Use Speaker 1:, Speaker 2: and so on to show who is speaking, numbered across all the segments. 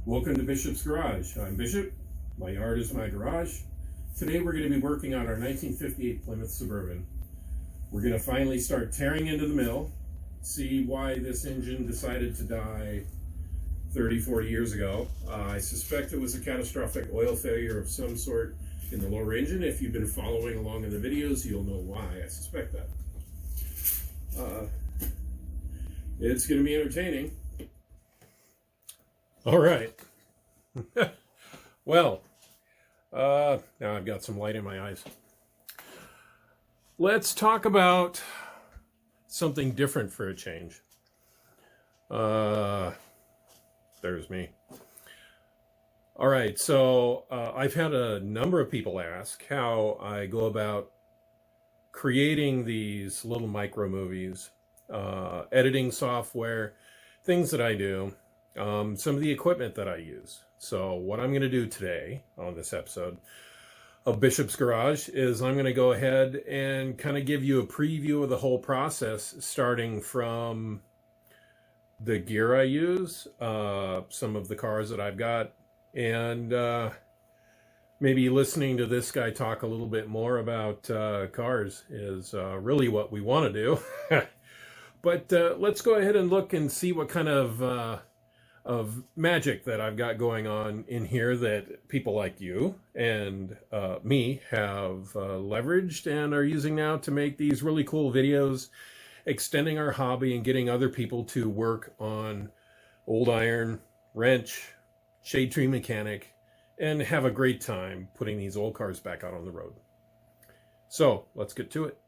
Speaker 1: Welcome to Bishop's Garage. I'm Bishop. My yard is my garage. Today we're going to be working on our 1958 Plymouth Suburban. We're going to finally start tearing into the mill, see why this engine decided to die 30, 40 years ago. I suspect it was a catastrophic oil failure of some sort in the lower engine. If you've been following along in the videos, you'll know why I suspect that. It's going to be entertaining. All right. Well, now I've got some light in my eyes. Let's talk about something different for a change. There's me. All right, so I've had a number of people ask how I go about creating these little micro movies, editing software, things that I do. Some of the equipment that I use. So what I'm going to do today on this episode of Bishop's Garage is I'm going to go ahead and kind of give you a preview of the whole process, starting from the gear I use, some of the cars that I've got, and maybe listening to this guy talk a little bit more about cars is really what we want to do. But let's go ahead and look and see what kind of magic that I've got going on in here that people like you and me have leveraged and are using now to make these really cool videos, extending our hobby and getting other people to work on old iron, wrench, shade tree mechanic, and have a great time putting these old cars back out on the road. So let's get to it.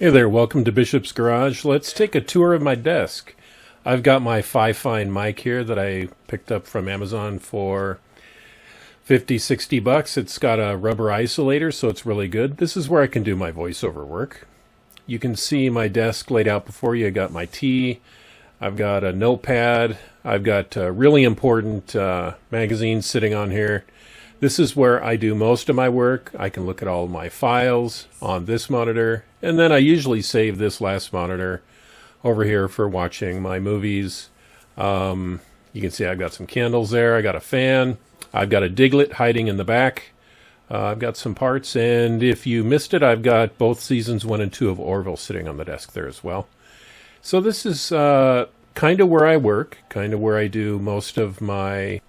Speaker 1: Hey there, welcome to Bishop's Garage. Let's take a tour of my desk. I've got my FiFine mic here that I picked up from Amazon for 50, 60 bucks. It's got a rubber isolator, so it's really good. This is where I can do my voiceover work. You can see my desk laid out before you. I got my tea. I've got a notepad. I've got really important magazines sitting on here. This is where I do most of my work. I can look at all my files on this monitor, and then I usually save this last monitor over here for watching my movies. You can see I've got some candles there. I got a fan. I've got a Diglet hiding in the back. I've got some parts, and if you missed it, I've got both seasons 1 and 2 of Orville sitting on the desk there as well. So this is kind of where I work, kind of where I do most of my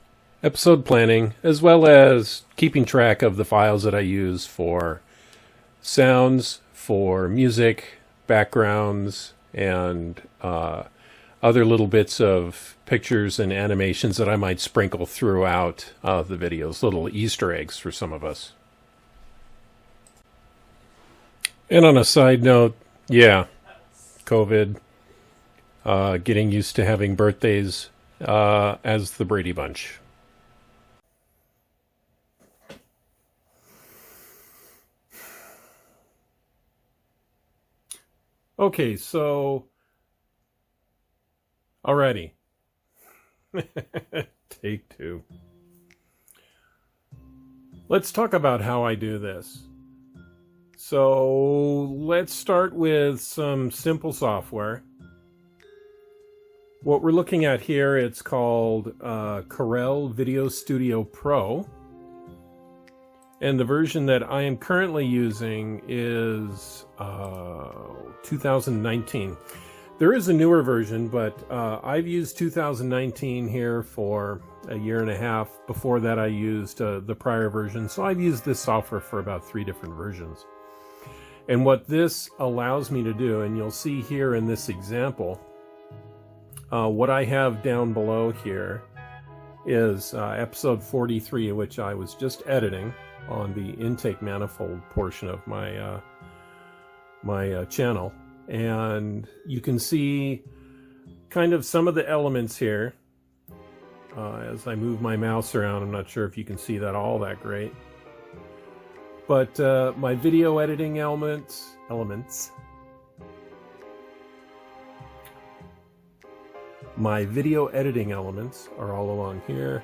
Speaker 1: episode planning, as well as keeping track of the files that I use for sounds, for music, backgrounds, and other little bits of pictures and animations that I might sprinkle throughout the videos, little Easter eggs for some of us. And on a side note, yeah, COVID, getting used to having birthdays as the Brady Bunch. Okay, so, alrighty. Take 2. Let's talk about how I do this. So, let's start with some simple software. What we're looking at here, it's called Corel Video Studio Pro. And the version that I am currently using is 2019. There is a newer version, but I've used 2019 here for a year and a half. Before that, I used the prior version. So I've used this software for about 3 different versions. And what this allows me to do, and you'll see here in this example, what I have down below here is episode 43, which I was just editing on the intake manifold portion of my my channel. And you can see kind of some of the elements here as I move my mouse around. I'm not sure if you can see that all that great. But my video editing elements. My video editing elements are all along here.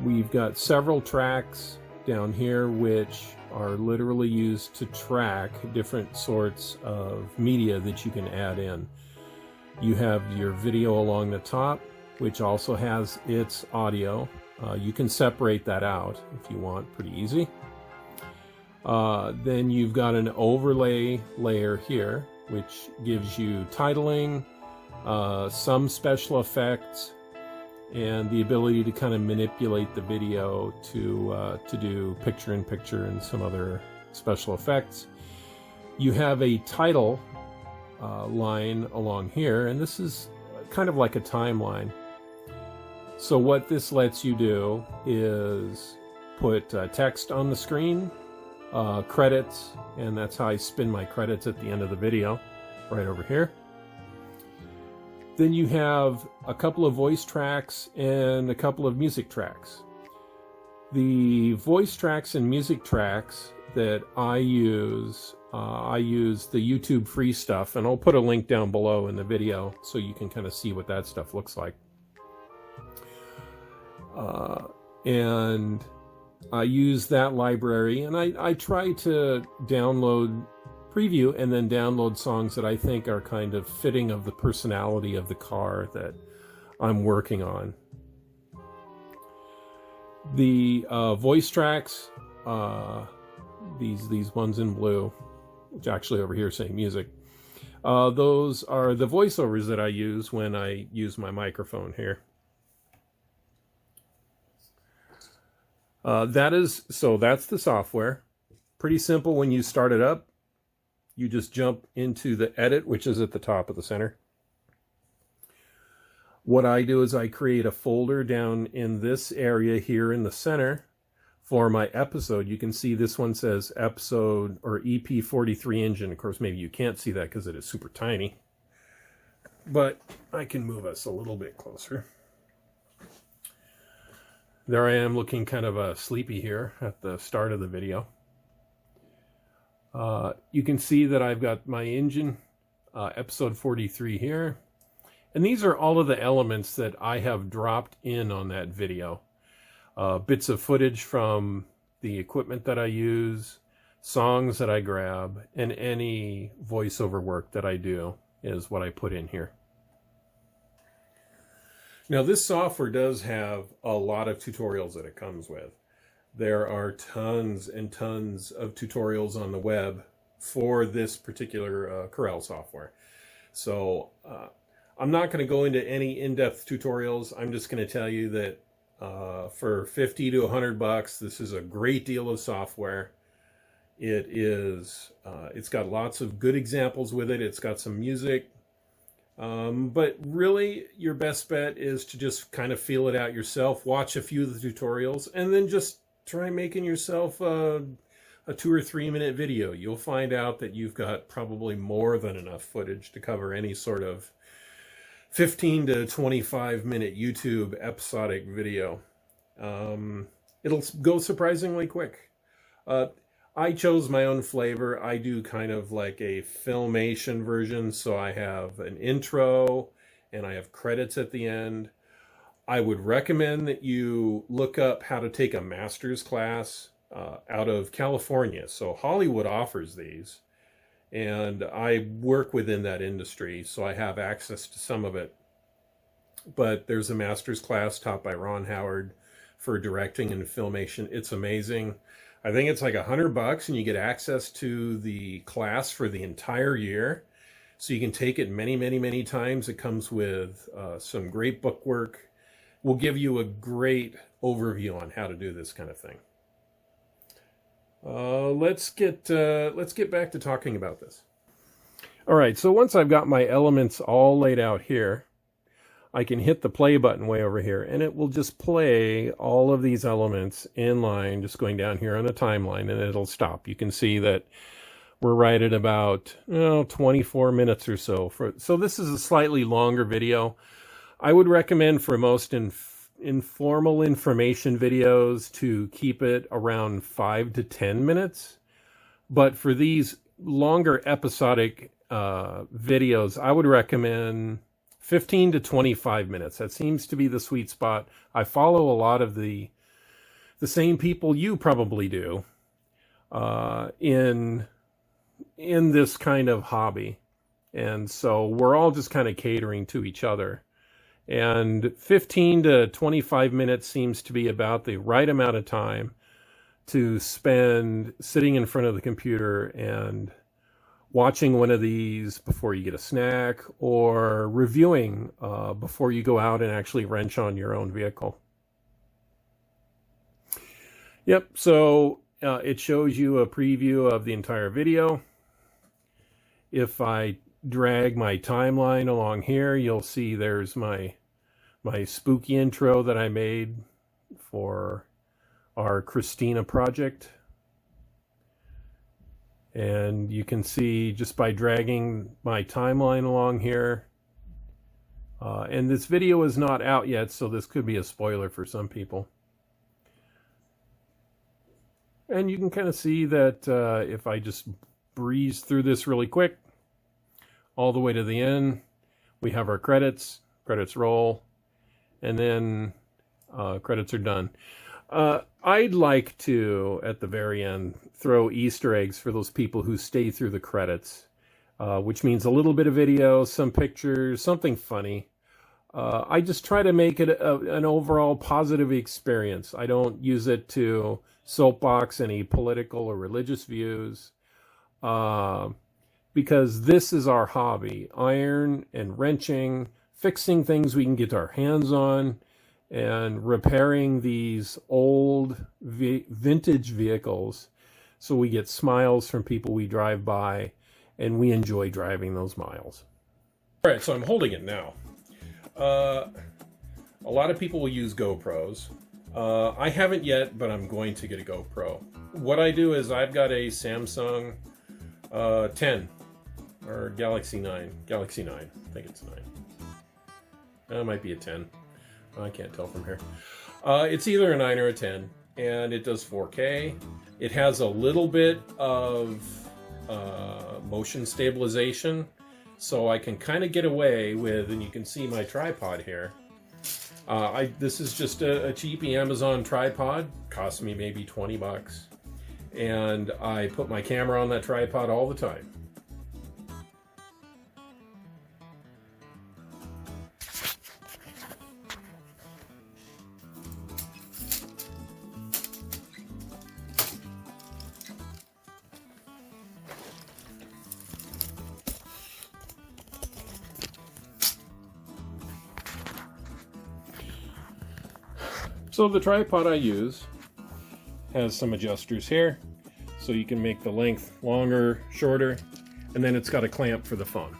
Speaker 1: We've got several tracks down here which are literally used to track different sorts of media that you can add in. You have your video along the top, which also has its audio. You can separate that out if you want, pretty easy. Then you've got an overlay layer here, which gives you titling, some special effects, and the ability to kind of manipulate the video to do picture-in-picture and some other special effects. You have a title line along here, and this is kind of like a timeline. So what this lets you do is put text on the screen, credits, and that's how I spin my credits at the end of the video, right over here. Then you have a couple of voice tracks and a couple of music tracks. The voice tracks and music tracks that I use the YouTube free stuff, and I'll put a link down below in the video so you can kind of see what that stuff looks like. And I use that library, and I try to preview and then download songs that I think are kind of fitting of the personality of the car that I'm working on. The voice tracks, these ones in blue, which actually over here say music, those are the voiceovers that I use when I use my microphone here. That's the software. Pretty simple when you start it up. You just jump into the edit, which is at the top of the center. What I do is I create a folder down in this area here in the center for my episode. You can see this one says episode or ep43 engine. Of course, maybe you can't see that because it is super tiny, but I can move us a little bit closer. There I am looking kind of sleepy here at the start of the video. You can see that I've got my engine, episode 43 here. And these are all of the elements that I have dropped in on that video. Bits of footage from the equipment that I use, songs that I grab, and any voiceover work that I do is what I put in here. Now, this software does have a lot of tutorials that it comes with. There are tons and tons of tutorials on the web for this particular Corel software. So I'm not going to go into any in-depth tutorials. I'm just going to tell you that for 50 to 100 bucks, this is a great deal of software. It's got lots of good examples with it. It's got some music. But really, your best bet is to just kind of feel it out yourself, watch a few of the tutorials, and then just try making yourself a 2 or 3 minute video. You'll find out that you've got probably more than enough footage to cover any sort of 15 to 25 minute YouTube episodic video. It'll go surprisingly quick. I chose my own flavor. I do kind of like a filmation version, so I have an intro and I have credits at the end. I would recommend that you look up how to take a master's class out of California. So Hollywood offers these, and I work within that industry, so I have access to some of it. But there's a master's class taught by Ron Howard for directing and filmation. It's amazing. I think it's like $100 and you get access to the class for the entire year. So you can take it many, many, many times. It comes with some great bookwork. We'll give you a great overview on how to do this kind of thing. let's get back to talking about this. All right, so once I've got my elements all laid out here, I can hit the play button way over here, and it will just play all of these elements in line, just going down here on a timeline, and it'll stop. You can see that we're right at about 24 minutes or so. So this is a slightly longer video. I would recommend for most informal information videos to keep it around 5 to 10 minutes. But for these longer episodic videos, I would recommend 15 to 25 minutes. That seems to be the sweet spot. I follow a lot of the same people you probably do in this kind of hobby. And so we're all just kind of catering to each other. And 15 to 25 minutes seems to be about the right amount of time to spend sitting in front of the computer and watching one of these before you get a snack, or reviewing before you go out and actually wrench on your own vehicle. Yep, so it shows you a preview of the entire video. If I drag my timeline along here, you'll see there's my spooky intro that I made for our Christina project. And you can see just by dragging my timeline along here, and this video is not out yet, so this could be a spoiler for some people. And you can kind of see that if I just breeze through this really quick, all the way to the end, we have our credits roll, and then credits are done. I'd like to, at the very end, throw Easter eggs for those people who stay through the credits, which means a little bit of video, some pictures, something funny. I just try to make it an overall positive experience. I don't use it to soapbox any political or religious views, because this is our hobby: iron and wrenching, fixing things we can get our hands on, and repairing these old vintage vehicles so we get smiles from people we drive by, and we enjoy driving those miles. All right, so I'm holding it now. A lot of people will use GoPros. I haven't yet, but I'm going to get a GoPro. What I do is I've got a Samsung 10 or Galaxy 9. Galaxy 9, I think it's 9. It might be a 10. I can't tell from here. It's either a 9 or a 10, and it does 4K. It has a little bit of motion stabilization, so I can kind of get away with, and you can see my tripod here. This is just a cheapy Amazon tripod. Cost me maybe 20 bucks. And I put my camera on that tripod all the time. So the tripod I use has some adjusters here, so you can make the length longer, shorter, and then it's got a clamp for the phone.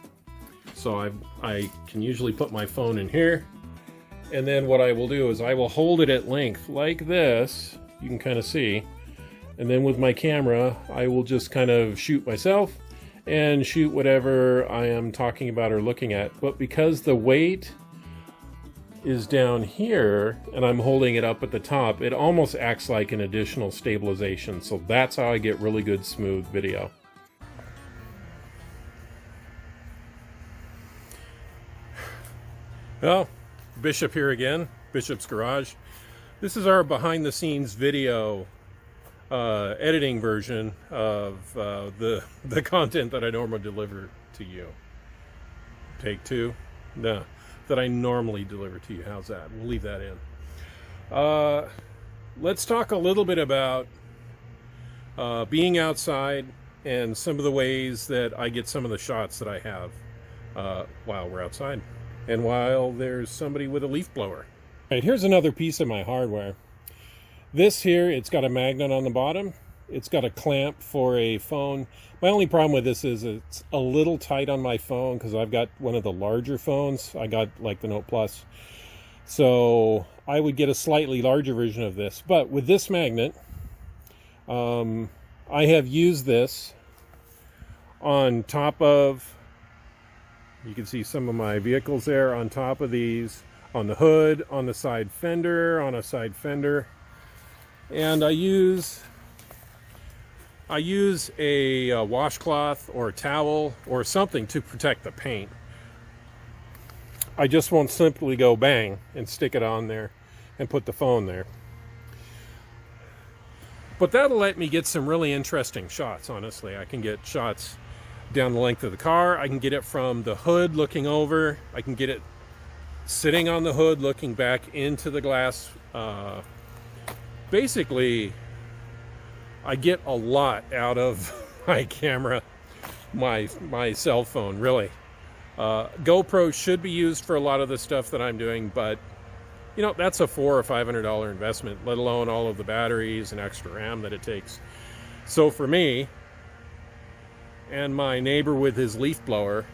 Speaker 1: So I can usually put my phone in here, and then what I will do is I will hold it at length like this, you can kind of see, and then with my camera I will just kind of shoot myself and shoot whatever I am talking about or looking at. But because the weight is down here and I'm holding it up at the top, it almost acts like an additional stabilization. So that's how I get really good smooth video. Well, Bishop here again, Bishop's Garage. This is our behind the scenes video editing version of the content that I normally deliver to you. Take two? No. That I normally deliver to you. How's that? We'll leave that in. Let's talk a little bit about being outside and some of the ways that I get some of the shots that I have while we're outside and while there's somebody with a leaf blower. All right, here's another piece of my hardware. This here, it's got a magnet on the bottom, it's got a clamp for a phone. My only problem with this is it's a little tight on my phone because I've got one of the larger phones. I got like the Note Plus. So I would get a slightly larger version of this. But with this magnet, I have used this on top of, you can see some of my vehicles there, on top of these, on the hood, on the side fender, on a side fender. And I use a washcloth or a towel or something to protect the paint. I just won't simply go bang and stick it on there and put the phone there. But that'll let me get some really interesting shots, honestly. I can get shots down the length of the car. I can get it from the hood looking over. I can get it sitting on the hood looking back into the glass. Basically, I get a lot out of my camera, my cell phone, really. GoPro should be used for a lot of the stuff that I'm doing, but you know, that's a $400 or $500 investment, let alone all of the batteries and extra RAM that it takes. So for me and my neighbor with his leaf blower,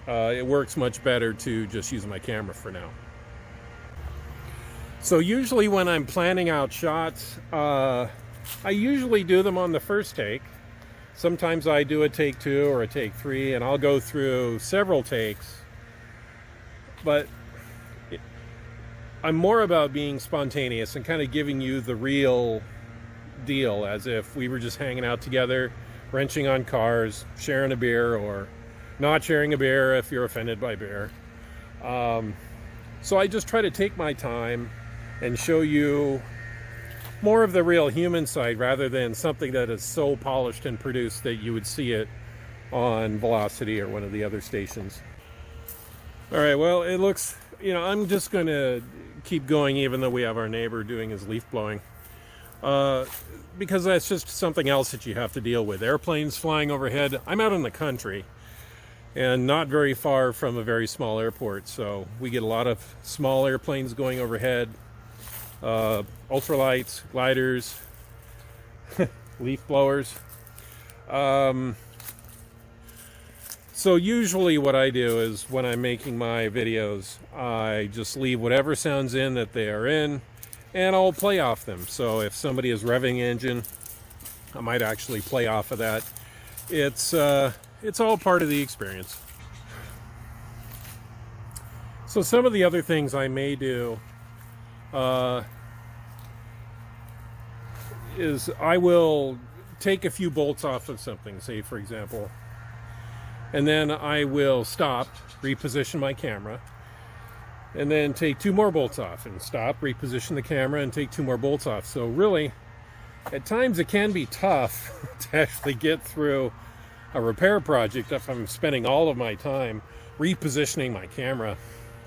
Speaker 1: it works much better to just use my camera for now. So usually when I'm planning out shots, I usually do them on the first take. Sometimes I do a take 2 or a take 3, and I'll go through several takes. But I'm more about being spontaneous and kind of giving you the real deal, as if we were just hanging out together, wrenching on cars, sharing a beer, or not sharing a beer if you're offended by beer. So I just try to take my time and show you more of the real human side rather than something that is so polished and produced that you would see it on Velocity or one of the other stations. All right, well, it looks, you know, I'm just going to keep going even though we have our neighbor doing his leaf blowing. Because that's just something else that you have to deal with. Airplanes flying overhead. I'm out in the country and not very far from a very small airport, so we get a lot of small airplanes going overhead. Ultralights, gliders, leaf blowers. So usually what I do is when I'm making my videos, I just leave whatever sounds in that they are in, and I'll play off them. So if somebody is revving the engine, I might actually play off of that. It's all part of the experience. So some of the other things I may do is I will take a few bolts off of something, say for example, and then I will stop, reposition my camera, and then take 2 more bolts off and stop, reposition the camera, and take 2 more bolts off. So really, at times it can be tough to actually get through a repair project if I'm spending all of my time repositioning my camera.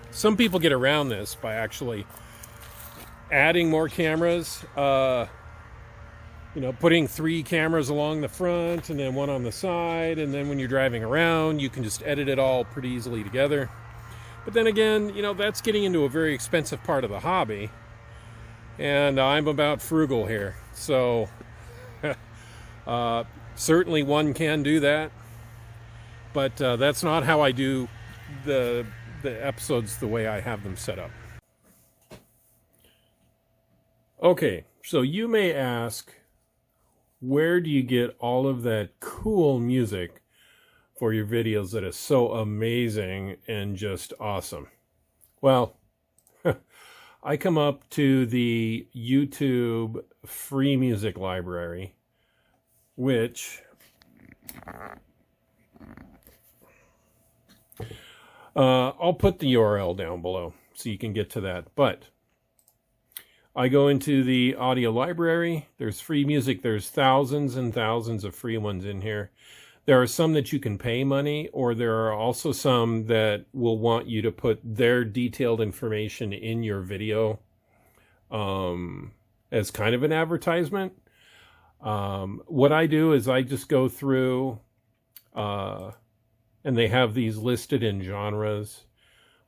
Speaker 1: Some people get around this by actually adding more cameras, you know, putting 3 cameras along the front and then 1 on the side, and then when you're driving around you can just edit it all pretty easily together. But then again, you know, that's getting into a very expensive part of the hobby, and I'm about frugal here, so certainly one can do that, but that's not how I do the episodes the way I have them set up. Okay, so you may ask, where do you get all of that cool music for your videos that is so amazing and just awesome? Well, I come up to the YouTube free music library, which I'll put the URL down below so you can get to that. But I go into the audio library. There's free music. There's thousands and thousands of free ones in here. There are some that you can pay money, or there are also some that will want you to put their detailed information in your video as kind of an advertisement. What I do is I just go through, and they have these listed in genres.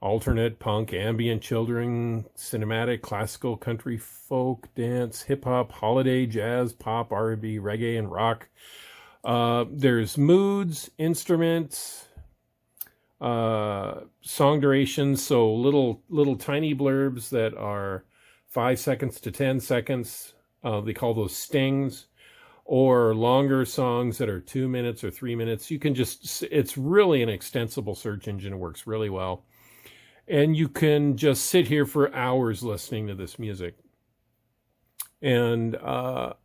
Speaker 1: alternate, punk, ambient, children, cinematic, classical, country, folk, dance, hip-hop, holiday, jazz, pop, R&B, reggae, and rock. There's moods, instruments, song durations, so little tiny blurbs that are 5 seconds to 10 seconds. They call those stings, or longer songs that are 2 minutes or 3 minutes. You can just, it's really an extensible search engine. It works really well. And you can just sit here for hours listening to this music. And I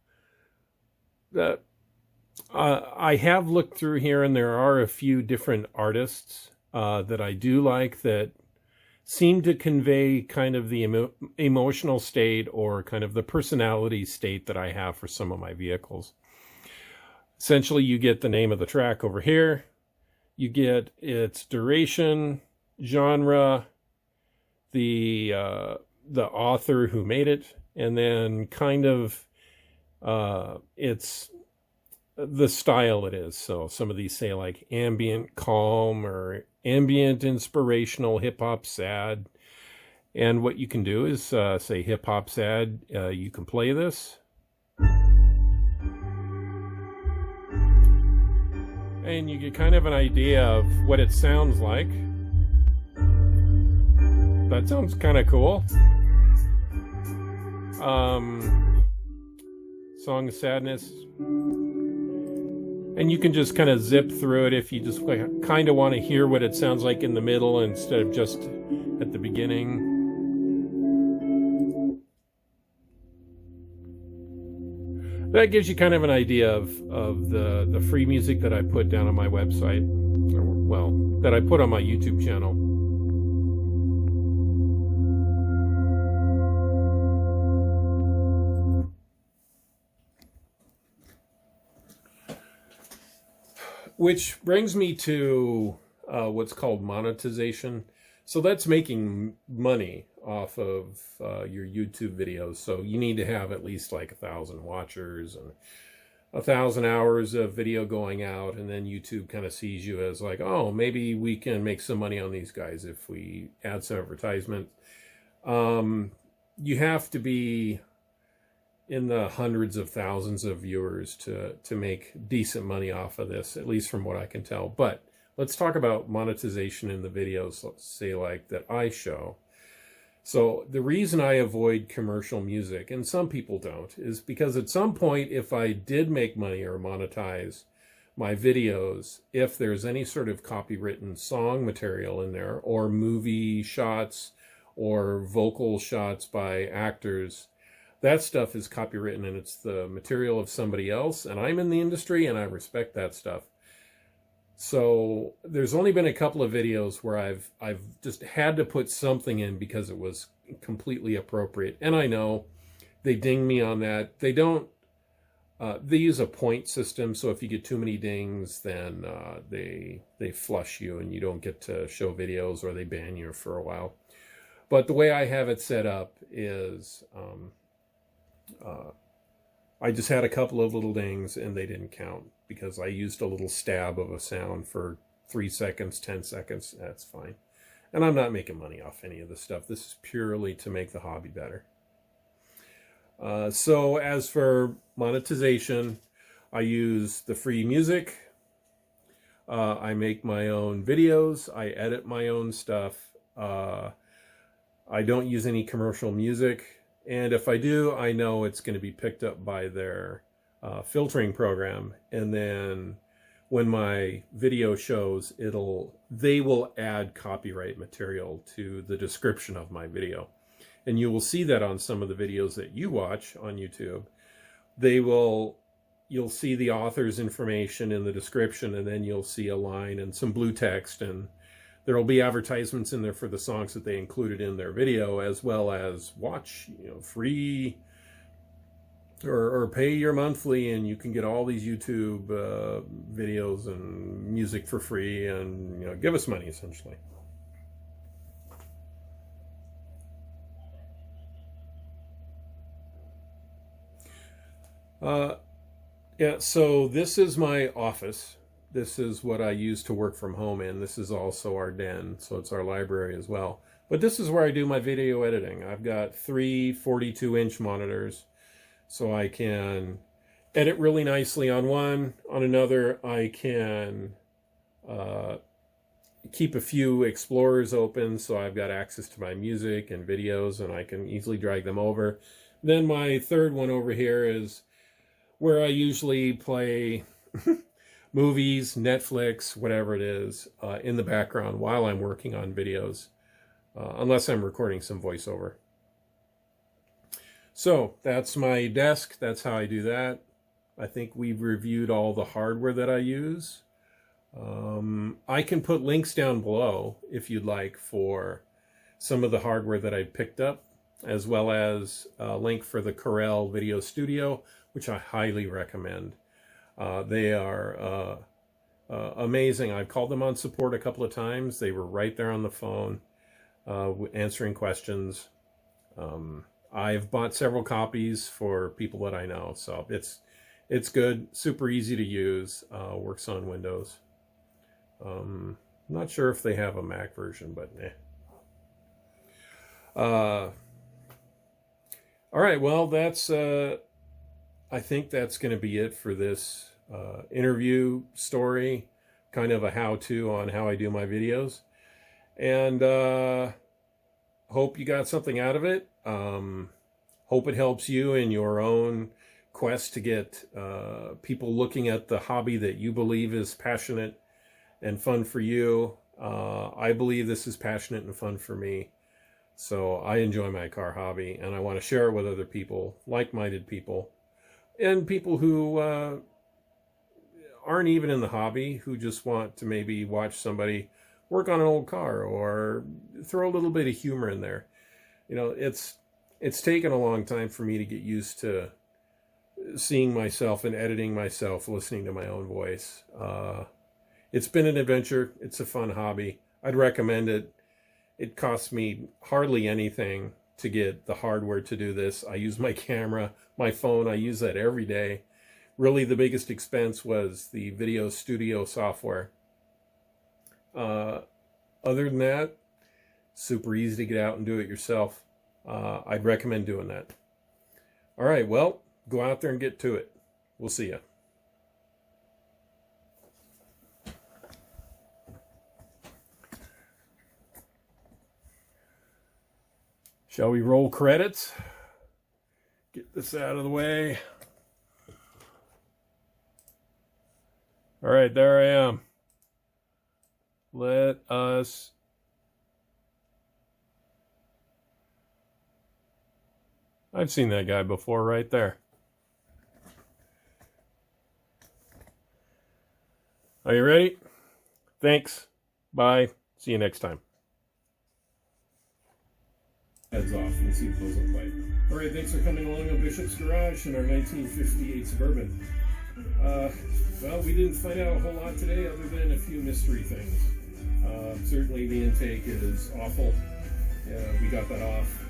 Speaker 1: have looked through here, and there are a few different artists that I do like that seem to convey kind of the emotional state or kind of the personality state that I have for some of my vehicles. Essentially, you get the name of the track over here. You get its duration, genre, the author who made it, and then kind of it's the style it is. So some of these say like ambient calm or ambient inspirational, hip hop sad. And what you can do is say hip hop sad. You can play this. And you get kind of an idea of what it sounds like. That sounds kind of cool. Song of Sadness. And you can just kind of zip through it if you just kind of want to hear what it sounds like in the middle instead of just at the beginning. That gives you kind of an idea of the free music that I put down on my website. Well, that I put on my YouTube channel. Which brings me to what's called monetization. So that's making money off of your YouTube videos. So you need to have at least like 1,000 watchers and 1,000 hours of video going out. And then YouTube kind of sees you as like, oh, maybe we can make some money on these guys if we add some advertisement. You have to be in the hundreds of thousands of viewers to make decent money off of this, at least from what I can tell. But let's talk about monetization in the videos, let's say like that I show. So the reason I avoid commercial music, and some people don't, is because at some point, if I did make money or monetize my videos, if there's any sort of copywritten song material in there, or movie shots, or vocal shots by actors, that stuff is copywritten and it's the material of somebody else, and I'm in the industry and I respect that stuff. So there's only been a couple of videos where I've just had to put something in because it was completely appropriate. And I know they ding me on that. They don't, they use a point system. So if you get too many dings, then they flush you and you don't get to show videos, or they ban you for a while. But the way I have it set up is, I just had a couple of little dings and they didn't count because I used a little stab of a sound for 3 seconds, 10 seconds. That's fine. And I'm not making money off any of this stuff. This is purely to make the hobby better. So as for monetization, I use the free music. I make my own videos. I edit my own stuff. I don't use any commercial music. And if I do, I know it's going to be picked up by their filtering program. And then when my video shows, they will add copyright material to the description of my video. And you will see that on some of the videos that you watch on YouTube. You'll see the author's information in the description, and then you'll see a line and some blue text, and there will be advertisements in there for the songs that they included in their video, as well as watch, free or pay your monthly, and you can get all these YouTube videos and music for free, and give us money essentially. Yeah, so this is my office. This is what I use to work from home in. This is also our den, so it's our library as well. But this is where I do my video editing. I've got 3 42-inch monitors, so I can edit really nicely on one. On another, I can keep a few explorers open, so I've got access to my music and videos, and I can easily drag them over. Then my third one over here is where I usually play movies, Netflix, whatever it is, in the background while I'm working on videos, unless I'm recording some voiceover. So that's my desk. That's how I do that. I think we've reviewed all the hardware that I use. I can put links down below if you'd like for some of the hardware that I picked up, as well as a link for the Corel Video Studio, which I highly recommend. They are amazing. I've called them on support a couple of times. They were right there on the phone answering questions. I've bought several copies for people that I know, so it's good, super easy to use, works on Windows. I'm not sure if they have a Mac version, but all right, well, that's I think that's going to be it for this interview story, kind of a how-to on how I do my videos, and hope you got something out of it. Hope it helps you in your own quest to get people looking at the hobby that you believe is passionate and fun for you. I believe this is passionate and fun for me. So I enjoy my car hobby, and I want to share it with other people, like-minded people, and people who aren't even in the hobby, who just want to maybe watch somebody work on an old car or throw a little bit of humor in there. You know, it's taken a long time for me to get used to seeing myself and editing myself, listening to my own voice. It's been an adventure. It's a fun hobby. I'd recommend it. It costs me hardly anything to get the hardware to do this. I use my camera, my phone. I use that every day. Really, the biggest expense was the video studio software. Other than that, super easy to get out and do it yourself. I'd recommend doing that. All right, well, go out there and get to it. We'll see you. Shall we roll credits? Get this out of the way. All right, there I am. Let us I've seen that guy before right there. Are you ready? Thanks. Bye. See you next time. Heads off and see what those look like. All right, thanks for coming along on Bishop's Garage in our 1958 Suburban. Well, we didn't find out a whole lot today other than a few mystery things. Certainly the intake is awful. We got that off.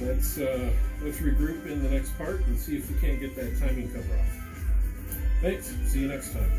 Speaker 1: Let's regroup in the next part and see if we can't get that timing cover off. Thanks. See you next time.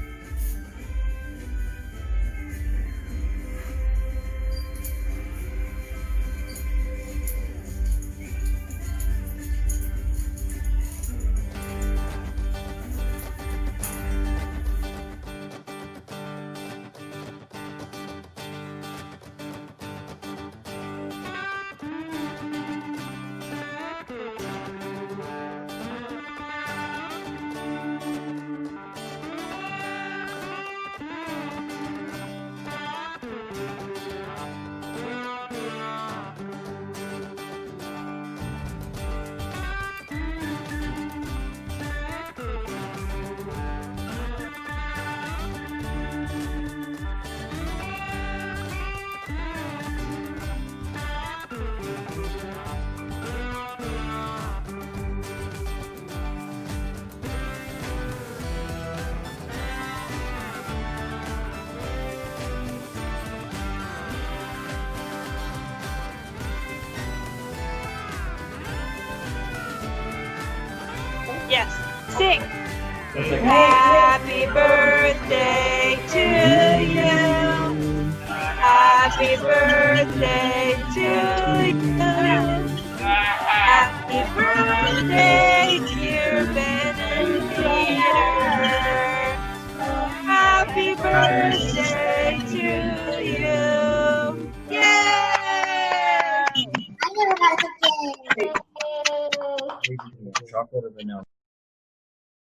Speaker 2: Yes. Sing.
Speaker 3: Hey,
Speaker 2: birthday to you. Happy birthday to you. Happy birthday, dear Ben and Peter. Happy birthday to you. Yay!
Speaker 3: Chocolate or vanilla?